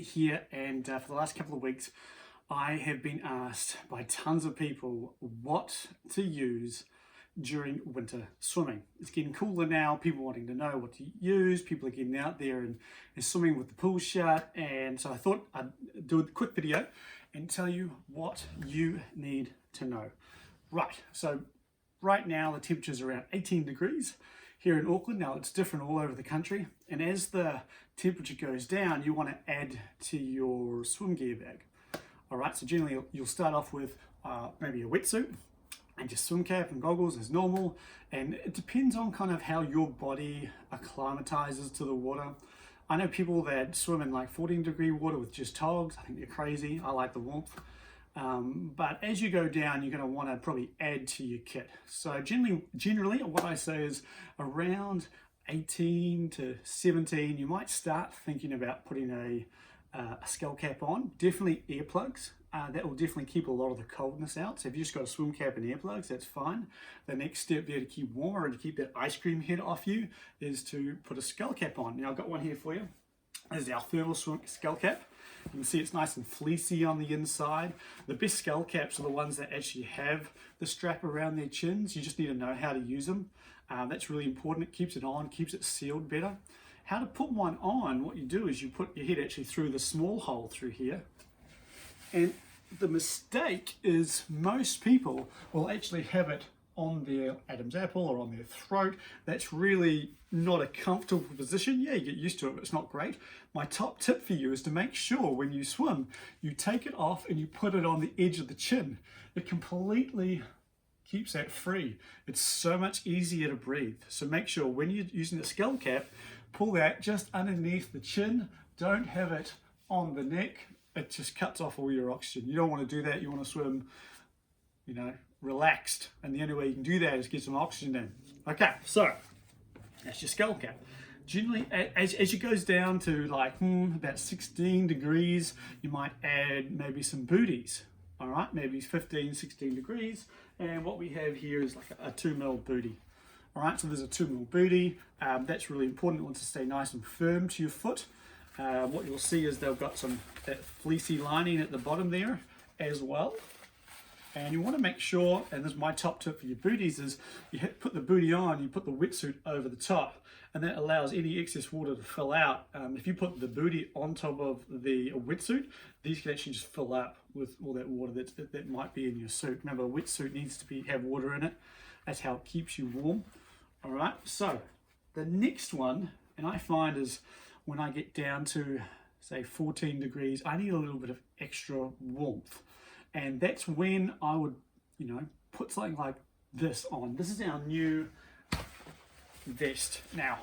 here, and for the last couple of weeks I have been asked by tons of people what to use during winter swimming. It's getting cooler now, people wanting to know what to use, people are getting out there and swimming with the pool shut, and so I thought I'd do a quick video and tell you what you need to know. Right, so right now the temperature's around 18 degrees here in Auckland. Now it's different all over the country, and as the temperature goes down you want to add to your swim gear bag. Alright, so generally you'll start off with maybe a wetsuit and just swim cap and goggles as normal, and it depends on kind of how your body acclimatizes to the water. I know people that swim in like 14-degree water with just togs. I think they're crazy. I like the warmth. But as you go down, you're going to want to probably add to your kit. So generally what I say is around 18 to 17, you might start thinking about putting a skull cap on. Definitely earplugs. That will definitely keep a lot of the coldness out. So if you just got a swim cap and earplugs, that's fine. The next step there to keep warmer and to keep that ice cream head off you is to put a skull cap on. Now I've got one here for you. This is our thermal swim skull cap. You can see it's nice and fleecy on the inside. The best skull caps are the ones that actually have the strap around their chins. You just need to know how to use them. That's really important. It keeps it on, keeps it sealed better. How to put one on, what you do is you put your head actually through the small hole through here. And the mistake is most people will actually have it on their Adam's apple or on their throat. That's really not a comfortable position. Yeah, you get used to it, but it's not great. My top tip for you is to make sure when you swim, you take it off and you put it on the edge of the chin. It completely keeps that free. It's so much easier to breathe. So make sure when you're using the skull cap, pull that just underneath the chin. Don't have it on the neck. It just cuts off all your oxygen. You don't want to do that. You want to swim, relaxed. And the only way you can do that is get some oxygen in. Okay, so that's your skull cap. Generally, as it goes down to like about 16 degrees, you might add maybe some booties. All right, maybe 15, 16 degrees. And what we have here is like a 2mm booty. All right, so there's a 2mm booty. That's really important. You want to stay nice and firm to your foot. What you'll see is they've got that fleecy lining at the bottom there as well. And you want to make sure, and this is my top tip for your booties, is you put the booty on, you put the wetsuit over the top, and that allows any excess water to fill out. If you put the booty on top of the wetsuit, these can actually just fill up with all that water that might be in your suit. Remember, a wetsuit needs to have water in it. That's how it keeps you warm. All right, so the next one, and I find is when I get down to say 14 degrees, I need a little bit of extra warmth. And that's when I would, put something like this on. This is our new vest. Now,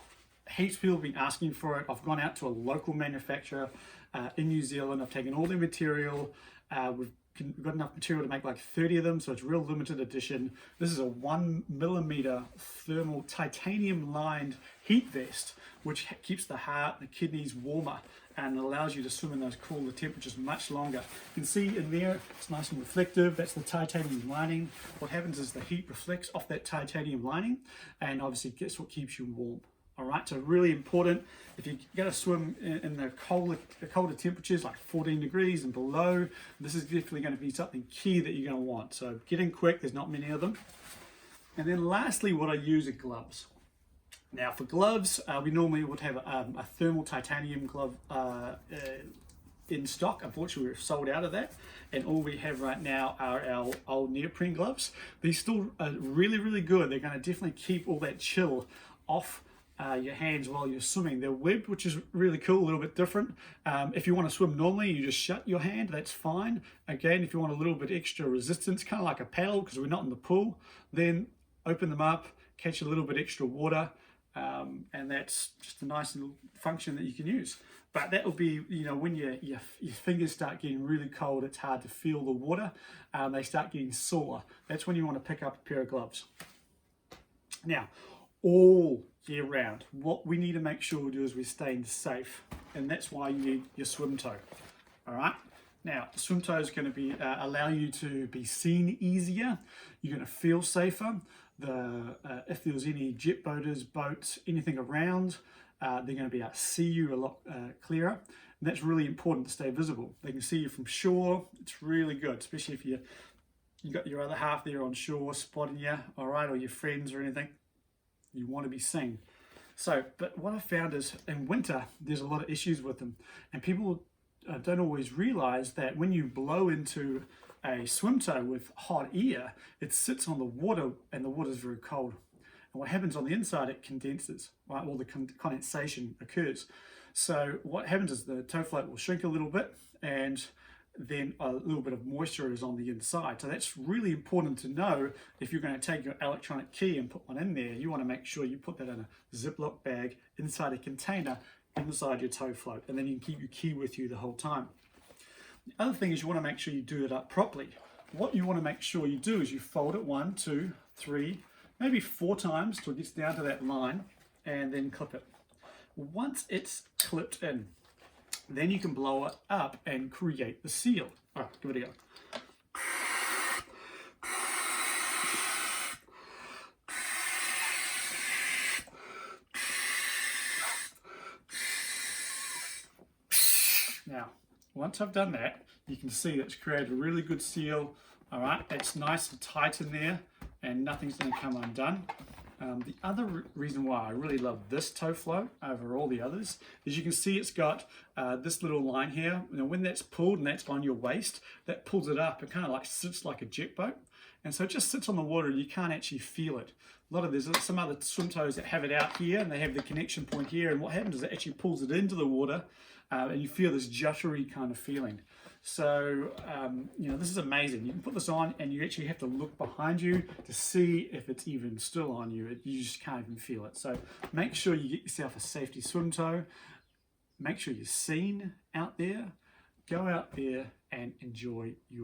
heaps of people have been asking for it. I've gone out to a local manufacturer in New Zealand. I've taken all their material. We've got enough material to make like 30 of them, so it's real limited edition. This is a 1mm thermal titanium lined heat vest, which keeps the heart and the kidneys warmer and allows you to swim in those cooler temperatures much longer. You can see in there, it's nice and reflective. That's the titanium lining. What happens is the heat reflects off that titanium lining, and obviously guess what keeps you warm. All right, so really important. If you're going to swim in the colder temperatures, like 14 degrees and below, this is definitely going to be something key that you're going to want. So get in quick, there's not many of them. And then lastly, what I use are gloves. Now for gloves, we normally would have a thermal titanium glove in stock. Unfortunately, we're sold out of that, and all we have right now are our old neoprene gloves. These still are really, really good. They're going to definitely keep all that chill off your hands while you're swimming. They're webbed, which is really cool, a little bit different. If you want to swim normally, you just shut your hand, that's fine. Again, if you want a little bit extra resistance, kind of like a paddle because we're not in the pool, then open them up, catch a little bit extra water, and that's just a nice little function that you can use. But that will be, when your fingers start getting really cold, it's hard to feel the water, they start getting sore. That's when you want to pick up a pair of gloves. Now, all year round, what we need to make sure we do is we're staying safe, and that's why you need your swim toe. All right, now the swim toe is going to allow you to be seen easier. You're going to feel safer. If there's any jet boaters, boats, anything around, they're going to be able to see you a lot clearer. And that's really important to stay visible. They can see you from shore. It's really good, especially if you got your other half there on shore spotting you, all right, or your friends or anything. You want to be seen. So, but what I found is in winter, there's a lot of issues with them. And people don't always realize that when you blow into a swim toe with hot air, it sits on the water and the water is very cold. And what happens on the inside, it condenses, right? Well, the condensation occurs. So what happens is the toe float will shrink a little bit, and then a little bit of moisture is on the inside. So that's really important to know. If you're going to take your electronic key and put one in there, you want to make sure you put that in a Ziploc bag inside a container inside your toe float, and then you can keep your key with you the whole time. The other thing is you want to make sure you do it up properly. What you want to make sure you do is you fold it 1, 2, 3, maybe 4 times till it gets down to that line, and then clip it. Once it's clipped in, then you can blow it up and create the seal. All right, give it a go. Now, once I've done that, you can see it's created a really good seal. All right, it's nice and tight in there, and nothing's going to come undone. The other reason why I really love this toe float over all the others is you can see it's got this little line here. You know, when that's pulled and that's on your waist, that pulls it up. It kind of like sits like a jet boat. And so it just sits on the water and you can't actually feel it. There's some other swim toes that have it out here and they have the connection point here. And what happens is it actually pulls it into the water and you feel this juddery kind of feeling. So, you know, this is amazing. You can put this on and you actually have to look behind you to see if it's even still on you. You just can't even feel it. So make sure you get yourself a safety swim toe. Make sure you're seen out there. Go out there and enjoy your